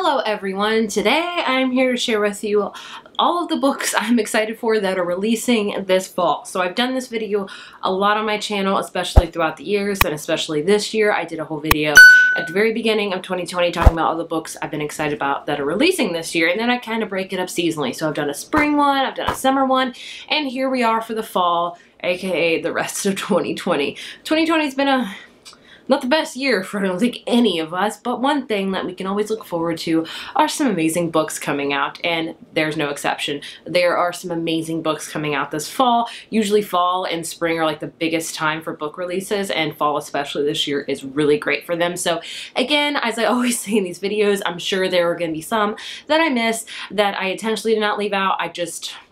Hello everyone, today I'm here to share with you all of the books I'm excited for that are releasing this fall. So I've done this video a lot on my channel, especially throughout the years, and especially this year. I did a whole video at the very beginning of 2020 talking about all the books I've been excited about that are releasing this year, and then I kind of break it up seasonally. So I've done a spring one, I've done a summer one, and here we are for the fall, aka the rest of 2020. 2020's been not the best year for I don't think any of us, but one thing that we can always look forward to are some amazing books coming out, and there's no exception. There are some amazing books coming out this fall. Usually fall and spring are like the biggest time for book releases, and fall especially this year is really great for them. So again, as I always say in these videos, I'm sure there are going to be some that I miss that I intentionally did not leave out. I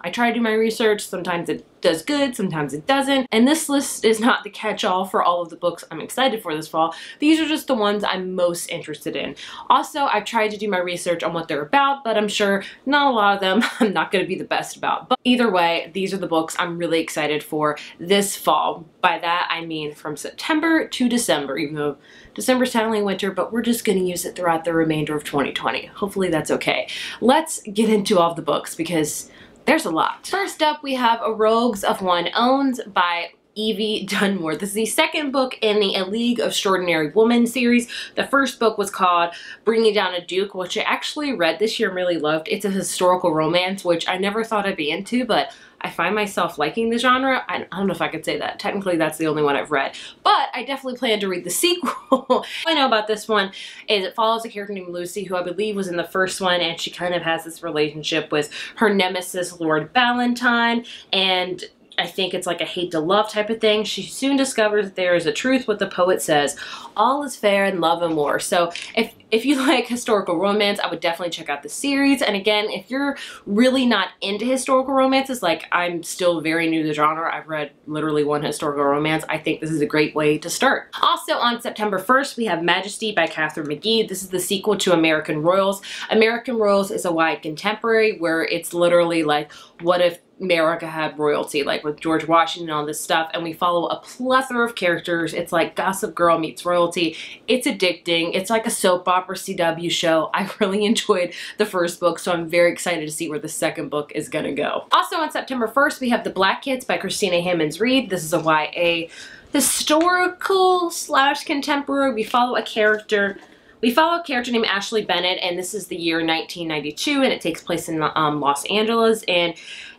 try to do my research. Sometimes it does good, sometimes it doesn't. And this list is not the catch-all for all of the books I'm excited for this fall. These are just the ones I'm most interested in. Also, I've tried to do my research on what they're about, but I'm sure not a lot of them I'm not going to be the best about. But either way, these are the books I'm really excited for this fall. By that, I mean from September to December, even though December's technically winter, but we're just going to use it throughout the remainder of 2020. Hopefully that's okay. Let's get into all of the books because there's a lot. First up, we have A Rogues of One Owns by Evie Dunmore. This is the second book in the A League of Extraordinary Women series. The first book was called Bringing Down a Duke, which I actually read this year and really loved. It's a historical romance, which I never thought I'd be into, but I find myself liking the genre. I don't know if I could say that. Technically, that's the only one I've read, but I definitely plan to read the sequel. What I know about this one is it follows a character named Lucy, who I believe was in the first one, and she kind of has this relationship with her nemesis, Lord Valentine, and I think it's like a hate to love type of thing. She soon discovers that there is a truth, what the poet says, all is fair in love and war. So if you like historical romance, I would definitely check out the series. And again, if you're really not into historical romances, like I'm still very new to the genre, I've read literally one historical romance, I think this is a great way to start. Also on September 1st, we have Majesty by Catherine McGee. This is the sequel to American Royals. American Royals is a YA contemporary where it's literally like, what if America had royalty, like with George Washington and all this stuff, and we follow a plethora of characters. It's like Gossip Girl meets royalty. It's addicting. It's like a soap opera CW show. I really enjoyed the first book, so I'm very excited to see where the second book is gonna go. Also on September 1st, we have The Black Kids by Christina Hammonds Reed. This is a YA historical / contemporary. We follow a character named Ashley Bennett, and this is the year 1992, and it takes place in Los Angeles, and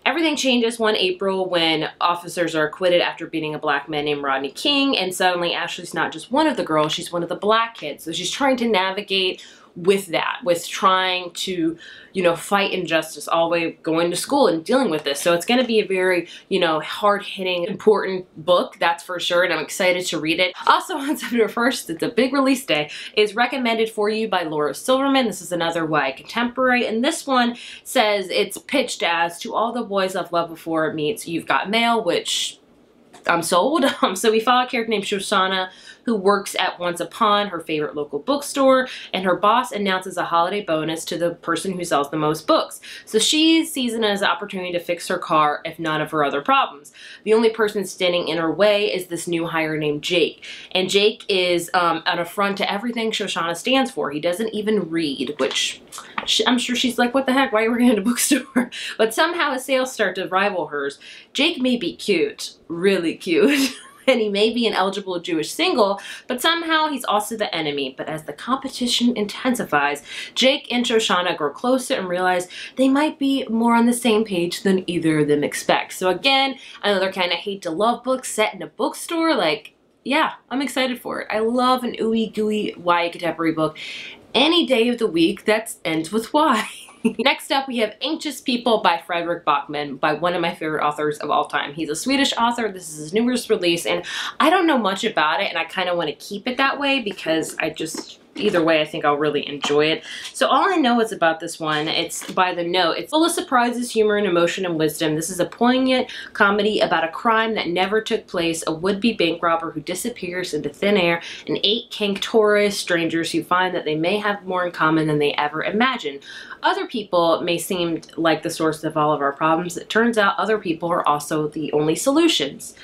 everything changes one April when officers are acquitted after beating a black man named Rodney King, and suddenly Ashley's not just one of the girls, she's one of the black kids. So she's trying to navigate with that, with trying to, you know, fight injustice all the way going to school and dealing with this. So it's going to be a very, you know, hard-hitting, important book, that's for sure, and I'm excited to read it. Also on September 1st, it's a big release day, is Recommended for You by LaRue Silverman. This is another YA contemporary, and this one says it's pitched as To All the Boys I've Loved Before It meets You've Got Mail, which I'm sold. So we follow a character named Shoshana who works at Once Upon, her favorite local bookstore, and her boss announces a holiday bonus to the person who sells the most books. So she sees it as an opportunity to fix her car if none of her other problems. The only person standing in her way is this new hire named Jake. And Jake is an affront to everything Shoshana stands for. He doesn't even read, which I'm sure she's like, what the heck, why are you working at a bookstore? But somehow his sales start to rival hers. Jake may be cute, really cute, and he may be an eligible Jewish single, but somehow he's also the enemy. But as the competition intensifies, Jake and Shoshana grow closer and realize they might be more on the same page than either of them expects. So again, another kind of hate to love book set in a bookstore. Like, yeah, I'm excited for it. I love an ooey gooey YA contemporary book any day of the week that ends with Y. Next up, we have Anxious People by Fredrik Backman, by one of my favorite authors of all time. He's a Swedish author. This is his newest release, and I don't know much about it, and I kind of want to keep it that way because either way, I think I'll really enjoy it. So all I know is about this one, it's by the note. It's full of surprises, humor, and emotion and wisdom. This is a poignant comedy about a crime that never took place, a would-be bank robber who disappears into thin air, and 8 cantankerous strangers who find that they may have more in common than they ever imagined. Other people may seem like the source of all of our problems. It turns out other people are also the only solutions.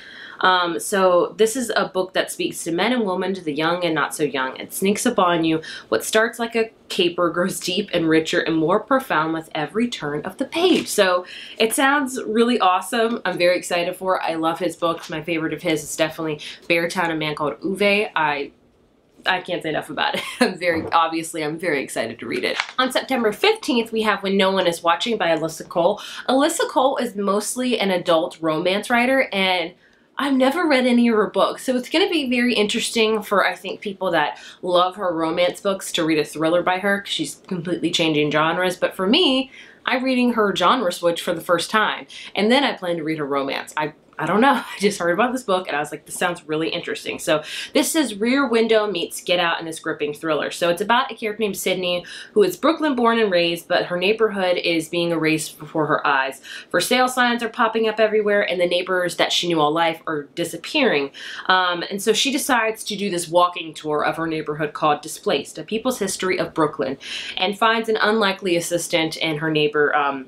So this is a book that speaks to men and women, to the young and not so young. It sneaks upon you. What starts like a caper grows deep and richer and more profound with every turn of the page. So it sounds really awesome. I'm very excited for it. I love his books. My favorite of his is definitely Beartown, A Man Called Uwe. I can't say enough about it. I'm very excited to read it. On September 15th, we have When No One Is Watching by Alyssa Cole. Alyssa Cole is mostly an adult romance writer, and I've never read any of her books, so it's going to be very interesting for, I think, people that love her romance books to read a thriller by her, because she's completely changing genres. But for me, I'm reading her genre switch for the first time, and then I plan to read her romance. I don't know. I just heard about this book and I was like, this sounds really interesting. So this is Rear Window meets Get Out in this gripping thriller. So it's about a character named Sydney who is Brooklyn born and raised, but her neighborhood is being erased before her eyes. For sale signs are popping up everywhere and the neighbors that she knew all life are disappearing. And so she decides to do this walking tour of her neighborhood called Displaced, A People's History of Brooklyn, and finds an unlikely assistant in her neighbor,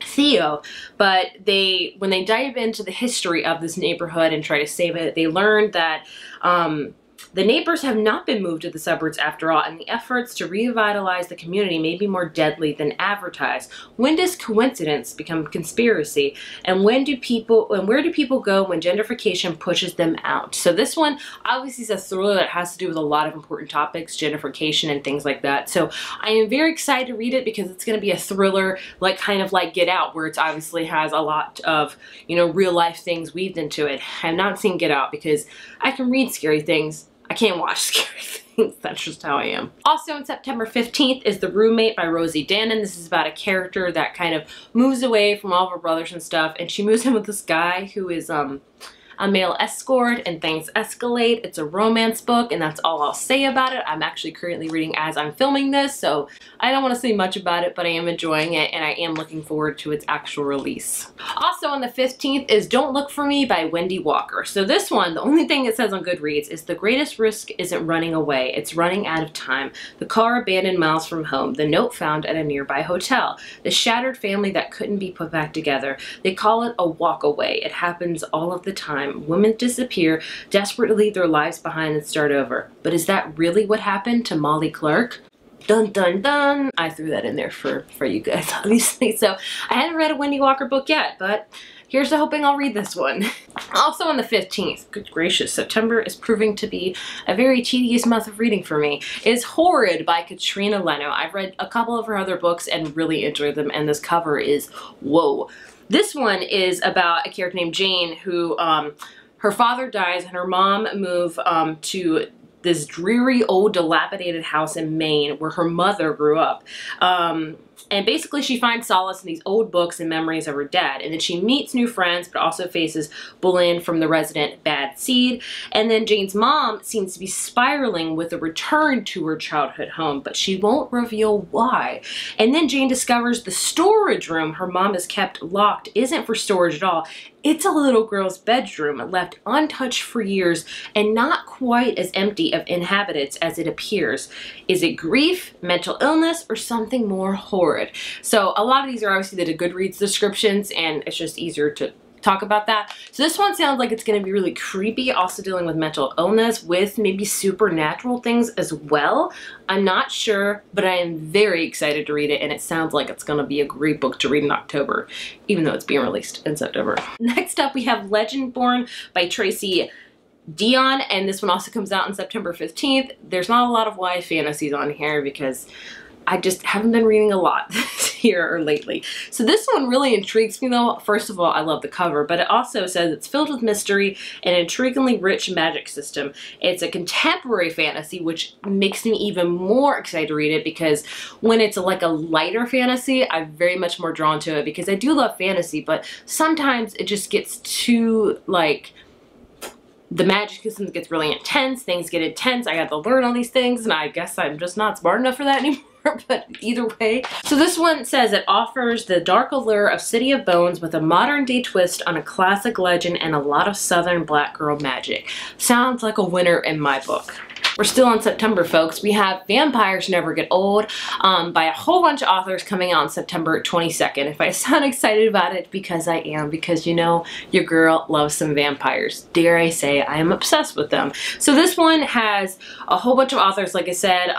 Theo. But when they dive into the history of this neighborhood and try to save it, they learn that the neighbors have not been moved to the suburbs after all, and the efforts to revitalize the community may be more deadly than advertised. When does coincidence become conspiracy? And where do people go when gentrification pushes them out? So this one obviously is a thriller that has to do with a lot of important topics, gentrification and things like that. So I am very excited to read it because it's going to be a thriller, like kind of like Get Out, where it obviously has a lot of, you know, real life things weaved into it. I've not seen Get Out because I can read scary things. I can't watch scary things. That's just how I am. Also on September 15th is The Roommate by Rosie Dannon. This is about a character that kind of moves away from all of her brothers and stuff, and she moves in with this guy who is a male escort, and things escalate. It's a romance book, and that's all I'll say about it. I'm actually currently reading as I'm filming this, so I don't want to say much about it, but I am enjoying it, and I am looking forward to its actual release. Also on the 15th is Don't Look For Me by Wendy Walker. So this one, the only thing it says on Goodreads is the greatest risk isn't running away, it's running out of time. The car abandoned miles from home, the note found at a nearby hotel, the shattered family that couldn't be put back together. They call it a walk away. It happens all of the time. Women disappear, desperate to leave their lives behind and start over. But is that really what happened to Molly Clark? Dun dun dun. I threw that in there for you guys, obviously. So I haven't read a Wendy Walker book yet, but here's to hoping I'll read this one. Also on the 15th, good gracious, September is proving to be a very tedious month of reading for me, is Horrid by Katrina Leno. I've read a couple of her other books and really enjoyed them, and this cover is whoa. This one is about a character named Jane who, her father dies and her mom moves to this dreary old dilapidated house in Maine where her mother grew up. And basically she finds solace in these old books and memories of her dad. And then she meets new friends, but also faces bullying from the resident bad seed. And then Jane's mom seems to be spiraling with a return to her childhood home, but she won't reveal why. And then Jane discovers the storage room her mom has kept locked isn't for storage at all. It's a little girl's bedroom left untouched for years and not quite as empty of inhabitants as it appears. Is it grief, mental illness, or something more horrid? So a lot of these are obviously the Goodreads descriptions, and it's just easier to talk about that. So this one sounds like it's going to be really creepy, also dealing with mental illness with maybe supernatural things as well. I'm not sure, but I am very excited to read it, and it sounds like it's going to be a great book to read in October, even though it's being released in September. Next up, we have Legendborn by Tracy Dion, and this one also comes out on September 15th. There's not a lot of YA fantasies on here because I just haven't been reading a lot this year or lately. So this one really intrigues me though. First of all, I love the cover, but it also says it's filled with mystery and an intriguingly rich magic system. It's a contemporary fantasy, which makes me even more excited to read it because when it's like a lighter fantasy, I'm very much more drawn to it because I do love fantasy, but sometimes it just gets too like, the magic system gets really intense, things get intense, I got to learn all these things, and I guess I'm just not smart enough for that anymore, but either way. So this one says it offers the dark allure of City of Bones with a modern day twist on a classic legend and a lot of southern black girl magic. Sounds like a winner in my book. We're still in September, folks. We have Vampires Never Get Old by a whole bunch of authors coming out on September 22nd. If I sound excited about it, because I am, because you know your girl loves some vampires. Dare I say I am obsessed with them. So this one has a whole bunch of authors, like I said,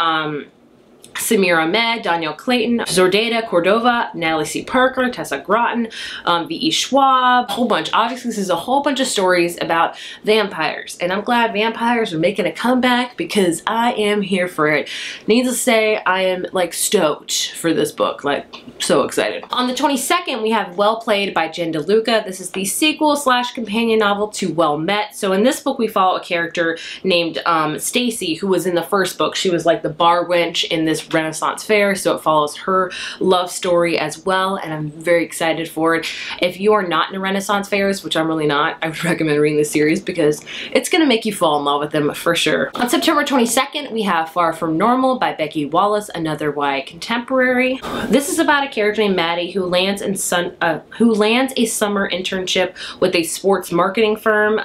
Samir Ahmed, Danielle Clayton, Zordada Cordova, Natalie C. Parker, Tessa Groton, V.E. Schwab, a whole bunch. Obviously, this is a whole bunch of stories about vampires, and I'm glad vampires are making a comeback because I am here for it. Needless to say, I am like stoked for this book, like so excited. On the 22nd, we have Well Played by Jen DeLuca. This is the sequel / companion novel to Well Met. So in this book, we follow a character named Stacy, who was in the first book. She was like the bar wench in this Renaissance fair, so it follows her love story as well, and I'm very excited for it. If you are not into Renaissance fairs, which I'm really not, I would recommend reading this series because it's gonna make you fall in love with them for sure. On September 22nd, we have Far From Normal by Becky Wallace, another YA contemporary. This is about a character named Maddie who lands a summer internship with a sports marketing firm.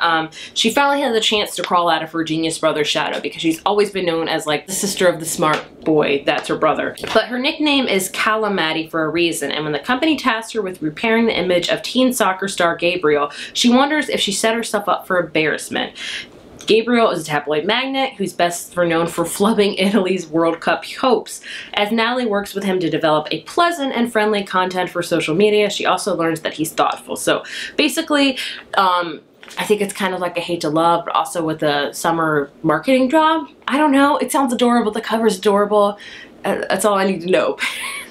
She finally has a chance to crawl out of her genius brother's shadow because she's always been known as like the sister of the smart boy. That's her brother. But her nickname is Calla Maddie for a reason, and when the company tasks her with repairing the image of teen soccer star Gabriel, she wonders if she set herself up for embarrassment. Gabriel is a tabloid magnate who's best known for flubbing Italy's World Cup hopes. As Natalie works with him to develop a pleasant and friendly content for social media, she also learns that he's thoughtful. So basically, I think it's kind of like a hate to love, but also with a summer marketing job. I don't know. It sounds adorable. The cover's adorable. That's all I need to know.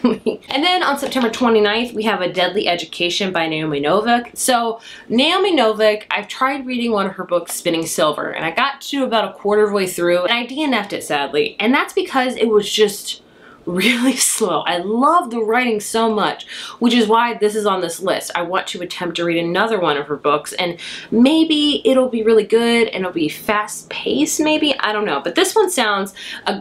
And then on September 29th, we have A Deadly Education by Naomi Novik. So Naomi Novik, I've tried reading one of her books, Spinning Silver, and I got to about a quarter of the way through, and I DNF'd it sadly. And that's because it was just really slow. I love the writing so much, which is why this is on this list. I want to attempt to read another one of her books, and maybe it'll be really good and it'll be fast paced, maybe, I don't know. But this one sounds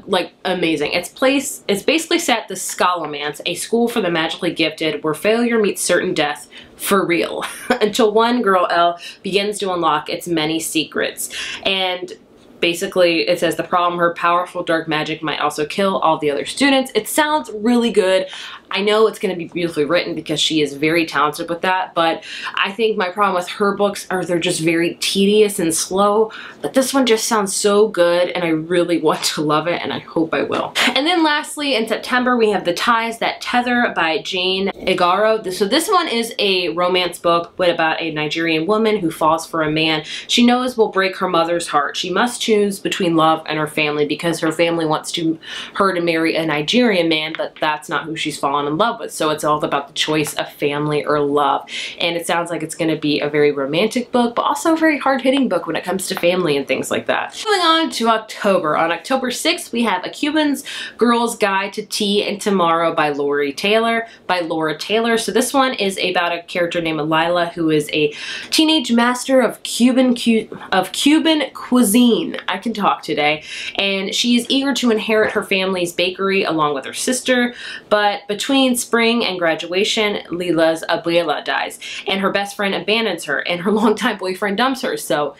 like amazing. It's basically set the Scholomance, a school for the magically gifted where failure meets certain death for real, until one girl, Elle, begins to unlock its many secrets. And basically, it says the problem, her powerful dark magic might also kill all the other students. It sounds really good. I know it's going to be beautifully written because she is very talented with that, but I think my problem with her books are they're just very tedious and slow, but this one just sounds so good and I really want to love it, and I hope I will. And then lastly, in September, we have The Ties That Tether by Jane Igaro. So this one is a romance book, but about a Nigerian woman who falls for a man she knows will break her mother's heart. She must choose between love and her family because her family wants her to marry a Nigerian man, but that's not who she's fallen in love with. So it's all about the choice of family or love. And it sounds like it's going to be a very romantic book, but also a very hard-hitting book when it comes to family and things like that. Moving on to October. On October 6th, we have A Cuban's Girl's Guide to Tea and Tomorrow by Laura Taylor. So this one is about a character named Lila who is a teenage master of Cuban cuisine. I can talk today. And she is eager to inherit her family's bakery along with her sister, but between spring and graduation, Lila's abuela dies, and her best friend abandons her, and her longtime boyfriend dumps her, so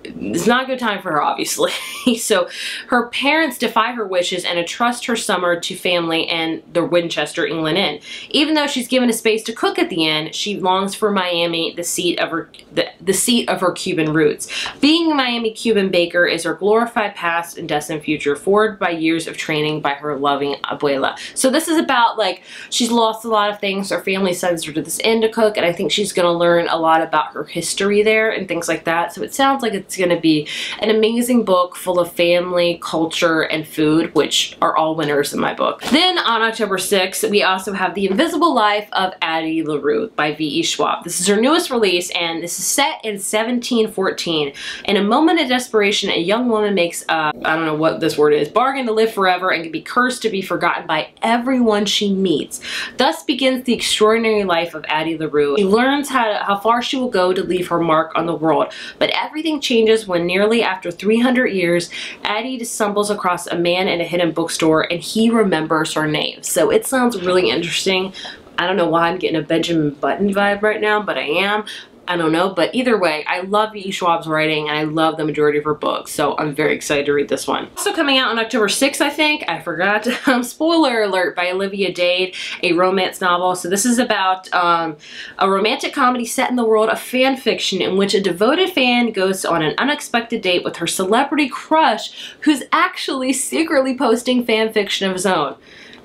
it's not a good time for her, obviously. So her parents defy her wishes and entrust her summer to family and the Winchester, England Inn. Even though she's given a space to cook at the inn, she longs for Miami, the seat of her Cuban roots. Being a Miami Cuban baker is her glorified past and destined future, forward by years of training by her loving abuela. So this is about, like, she's lost a lot of things. Her family sends her to this inn to cook, and I think she's going to learn a lot about her history there and things like that. So it sounds like it's going to be an amazing book full of family, culture, and food, which are all winners in my book. Then on October 6th, we also have The Invisible Life of Addie LaRue by V.E. Schwab. This is her newest release, and this is set in 1714. In a moment of desperation, a young woman makes I don't know what this word is, bargain to live forever and can be cursed to be forgotten by everyone she meets. Thus begins the extraordinary life of Addie LaRue. She learns how far she will go to leave her mark on the world, but everything changes when nearly after 300 years, Addie stumbles across a man in a hidden bookstore and he remembers her name. So it sounds really interesting. I don't know why I'm getting a Benjamin Button vibe right now, but I am. I don't know, but either way, I love E. Schwab's writing and I love the majority of her books, so I'm very excited to read this one. Also coming out on October 6th, I think, I forgot, spoiler alert, by Olivia Dade, a romance novel. So this is about a romantic comedy set in the world of fan fiction in which a devoted fan goes on an unexpected date with her celebrity crush who's actually secretly posting fan fiction of his own.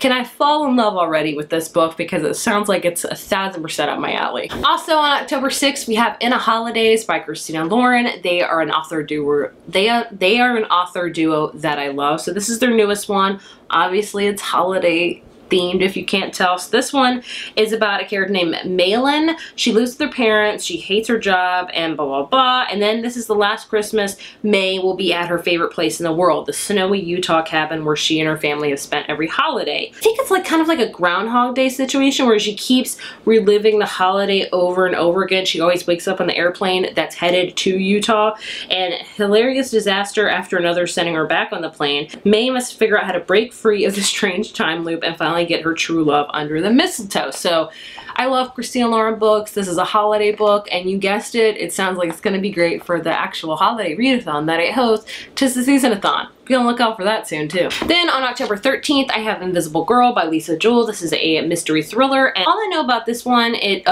Can I fall in love already with this book because it sounds like it's 1000% up my alley. Also on October 6th, we have In a Holidays by Christina Lauren. They are an author duo. They are an author duo that I love. So this is their newest one. Obviously it's holiday themed if you can't tell. So this one is about a character named Malin. She lives with her parents, she hates her job, and blah blah blah. And then this is the last Christmas. May will be at her favorite place in the world, the snowy Utah cabin where she and her family have spent every holiday. I think it's like kind of like a Groundhog Day situation where she keeps reliving the holiday over and over again. She always wakes up on the airplane that's headed to Utah, and hilarious disaster after another sending her back on the plane. May must figure out how to break free of the strange time loop and finally get her true love under the mistletoe. So I love Christina Lauren books. This is a holiday book, and you guessed it, it sounds like it's going to be great for the actual holiday readathon that I host, Tis the Seasonathon. Be on the lookout for that soon too. Then on October 13th, I have Invisible Girl by Lisa Jewell. This is a mystery thriller, and all I know about this one, it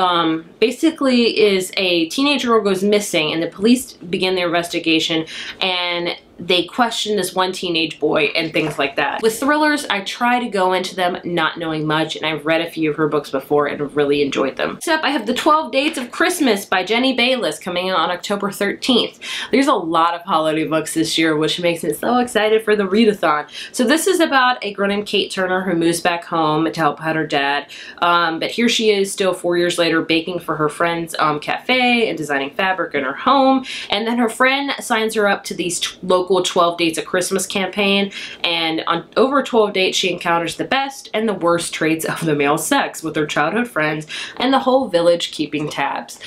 basically is a teenage girl goes missing, and the police begin their investigation, and they question this one teenage boy and things like that. With thrillers, I try to go into them not knowing much, and I've read a few of her books before and have really enjoyed them. Next up, I have The 12 Dates of Christmas by Jenny Bayless coming out on October 13th. There's a lot of holiday books this year, which makes me so excited for the readathon. So this is about a girl named Kate Turner who moves back home to help out her dad, but here she is still 4 years later baking for her friend's cafe and designing fabric in her home, and then her friend signs her up to these local 12 Dates of Christmas campaign, and on over 12 dates she encounters the best and the worst traits of the male sex with her childhood friends and the whole village keeping tabs.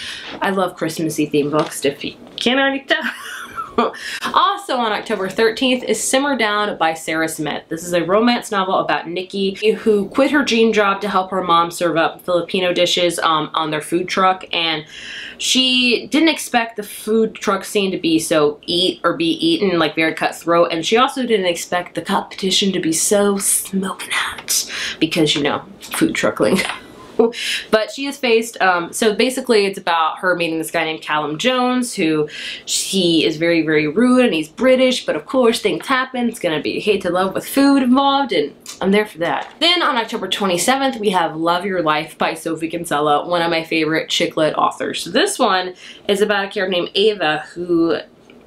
I love Christmassy themed books, if you can't already tell. Also on October 13th is Simmer Down by Sarah Smith. This is a romance novel about Nikki, who quit her dream job to help her mom serve up Filipino dishes on their food truck, and she didn't expect the food truck scene to be so eat or be eaten, like very cutthroat, and she also didn't expect the competition to be so smoking hot because, you know, food truckling. But she has faced, so basically it's about her meeting this guy named Callum Jones, who he is very, very rude and he's British, but of course things happen. It's gonna be hate to love with food involved, and I'm there for that. Then on October 27th, we have Love Your Life by Sophie Kinsella, one of my favorite chick lit authors. So this one is about a character named Ava who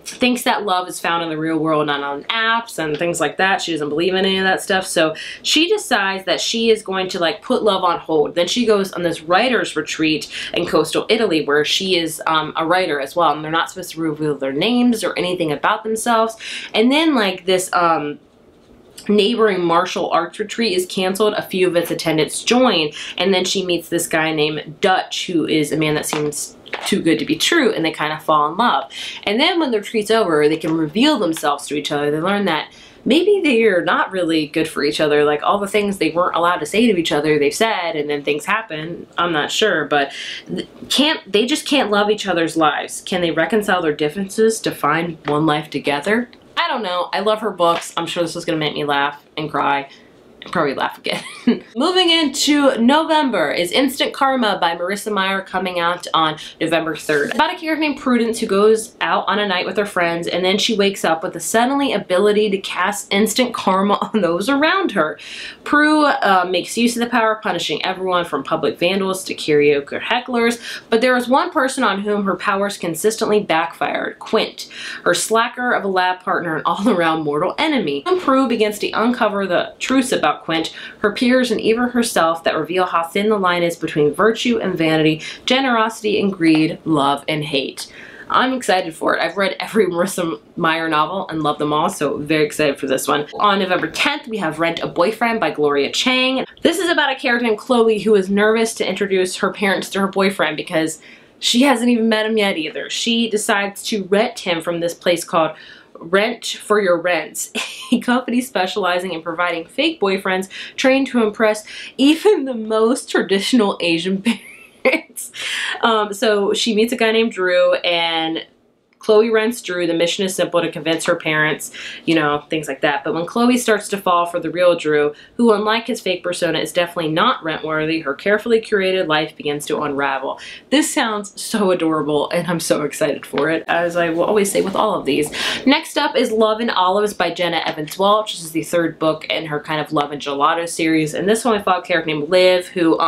thinks that love is found in the real world, not on apps and things like that. She doesn't believe in any of that stuff. So she decides that she is going to like put love on hold. Then she goes on this writer's retreat in coastal Italy where she is a writer as well. And they're not supposed to reveal their names or anything about themselves. And then like this neighboring martial arts retreat is canceled. A few of its attendants join, and then she meets this guy named Dutch, who is a man that seems too good to be true, and they kind of fall in love. And then when the retreat's over, they can reveal themselves to each other. They learn that maybe they're not really good for each other. Like all the things they weren't allowed to say to each other, they've said, and then things happen. I'm not sure, but they just can't love each other's lives. Can they reconcile their differences to find one life together? I don't know. I love her books. I'm sure this is going to make me laugh and cry. And probably laugh again. Moving into November is Instant Karma by Marissa Meyer, coming out on November 3rd. About a character named Prudence who goes out on a night with her friends, and then she wakes up with the suddenly ability to cast instant karma on those around her. Prue makes use of the power, punishing everyone from public vandals to karaoke hecklers, but there is one person on whom her powers consistently backfired: Quint, her slacker of a lab partner and all-around mortal enemy. When Prue begins to uncover the truths about Quint, her peers, and even herself, that reveal how thin the line is between virtue and vanity, generosity and greed, love and hate. I'm excited for it. I've read every Marissa Meyer novel and love them all, so very excited for this one. On November 10th, we have Rent a Boyfriend by Gloria Chang. This is about a character named Chloe who is nervous to introduce her parents to her boyfriend because she hasn't even met him yet either. She decides to rent him from this place called Rent for Your Rents, a company specializing in providing fake boyfriends trained to impress even the most traditional Asian parents. So she meets a guy named Drew, and Chloe rents Drew. The mission is simple: to convince her parents, you know, things like that. But when Chloe starts to fall for the real Drew, who unlike his fake persona is definitely not rent-worthy, her carefully curated life begins to unravel. This sounds so adorable, and I'm so excited for it, as I will always say with all of these. Next up is Love and Olives by Jenna Evans Welch. This is the third book in her kind of Love and Gelato series, and this one we follow a character named Liv, who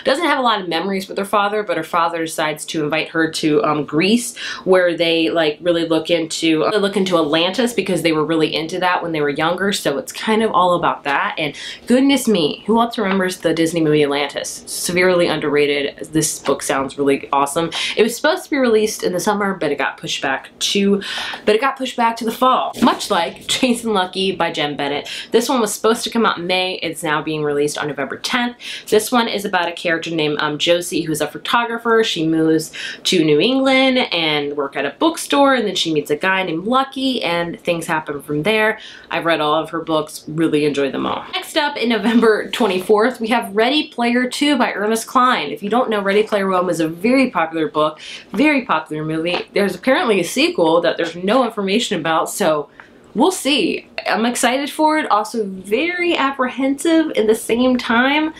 doesn't have a lot of memories with her father, but her father decides to invite her to Greece, where they like really look into Atlantis, because they were really into that when they were younger. So it's kind of all about that. And goodness me, who else remembers the Disney movie Atlantis? Severely underrated. This book sounds really awesome. It was supposed to be released in the summer, but it got pushed back to the fall. Much like Jason Lucky by Jen Bennett. This one was supposed to come out in May. It's now being released on November 10th. This one is about a character named Josie, who's a photographer. She moves to New England and work at a bookstore, and then she meets a guy named Lucky, and things happen from there. I've read all of her books, really enjoyed them all. Next up, in November 24th, we have Ready Player 2 by Ernest Cline. If you don't know, Ready Player 1 was a very popular book, very popular movie. There's apparently a sequel that there's no information about, so we'll see. I'm excited for it, also very apprehensive at the same time.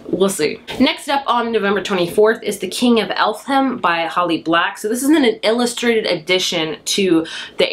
We'll see. Next up on November 24th is The King of Elfhem by Holly Black. So this is an illustrated addition to the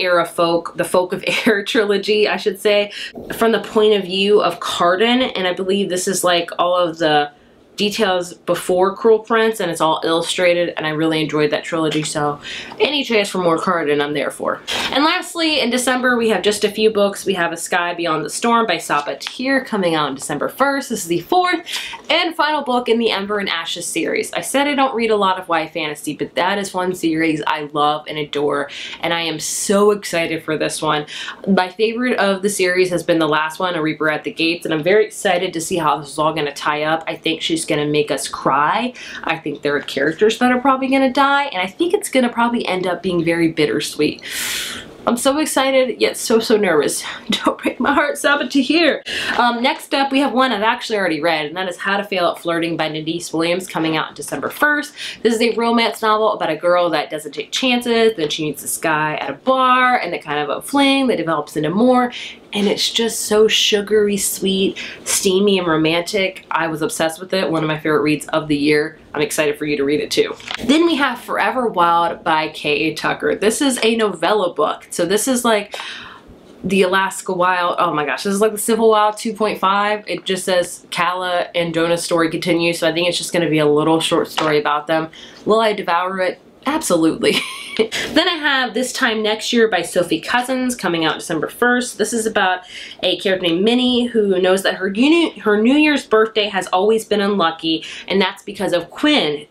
the Folk of Air trilogy, I should say, from the point of view of Carden, and I believe this is like all of the details before Cruel Prince, and it's all illustrated, and I really enjoyed that trilogy, so any chance for more Carden, I'm there for. And lastly, in December, we have just a few books. We have A Sky Beyond the Storm by Saba Tahir coming out on December 1st. This is the fourth and final book in the Ember and Ashes series. I said I don't read a lot of YA fantasy, but that is one series I love and adore, and I am so excited for this one. My favorite of the series has been the last one, A Reaper at the Gates, and I'm very excited to see how this is all going to tie up. I think she's going to make us cry. I think there are characters that are probably going to die, and I think it's going to probably end up being very bittersweet. I'm so excited, yet so nervous. Don't break my heart, Saba Tahir. Next up, we have one I've actually already read, and that is How to Fail at Flirting by Nadise Williams, coming out on December 1st. This is a romance novel about a girl that doesn't take chances, then she meets this guy at a bar, and they kind of a fling that develops into more. And it's just so sugary, sweet, steamy, and romantic. I was obsessed with it. One of my favorite reads of the year. I'm excited for you to read it too. Then we have Forever Wild by K.A. Tucker. This is a novella book. So this is like the Alaska Wild. Oh my gosh, this is like the Civil Wild 2.5. It just says Kala and Jonah's story continues. So I think it's just going to be a little short story about them. Will I devour it? Absolutely. Then I have This Time Next Year by Sophie Cousins, coming out December 1st. This is about a character named Minnie who knows that her New Year's birthday has always been unlucky, and that's because of Quinn,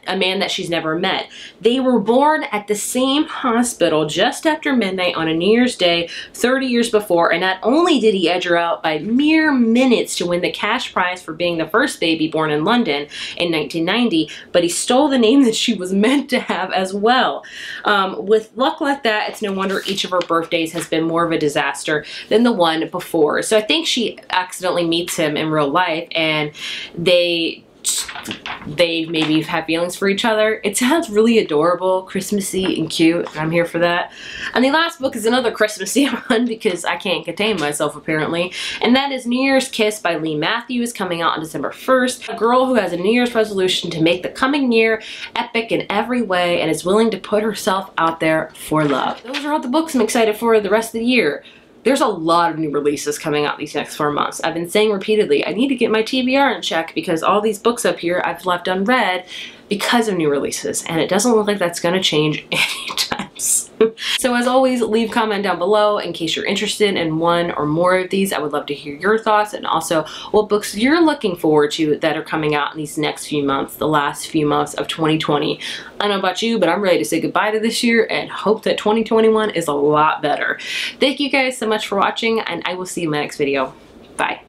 a man that she's never met. They were born at the same hospital just after midnight on a New Year's Day 30 years before, and not only did he edge her out by mere minutes to win the cash prize for being the first baby born in London in 1990, but he stole the name that she was meant to have as well. With luck like that, it's no wonder each of her birthdays has been more of a disaster than the one before. So I think she accidentally meets him in real life, and they maybe have feelings for each other. It sounds really adorable, Christmassy, and cute, and I'm here for that. And the last book is another Christmassy one because I can't contain myself apparently, and that is New Year's Kiss by Lee Matthews, coming out on December 1st. A girl who has a New Year's resolution to make the coming year epic in every way and is willing to put herself out there for love. Those are all the books I'm excited for the rest of the year. There's a lot of new releases coming out these next 4 months. I've been saying repeatedly, I need to get my TBR in check because all these books up here I've left unread because of new releases, and it doesn't look like that's going to change anytime soon. So as always, leave a comment down below in case you're interested in one or more of these. I would love to hear your thoughts, and also what books you're looking forward to that are coming out in these next few months, the last few months of 2020. I don't know about you, but I'm ready to say goodbye to this year and hope that 2021 is a lot better. Thank you guys so much for watching, and I will see you in my next video. Bye.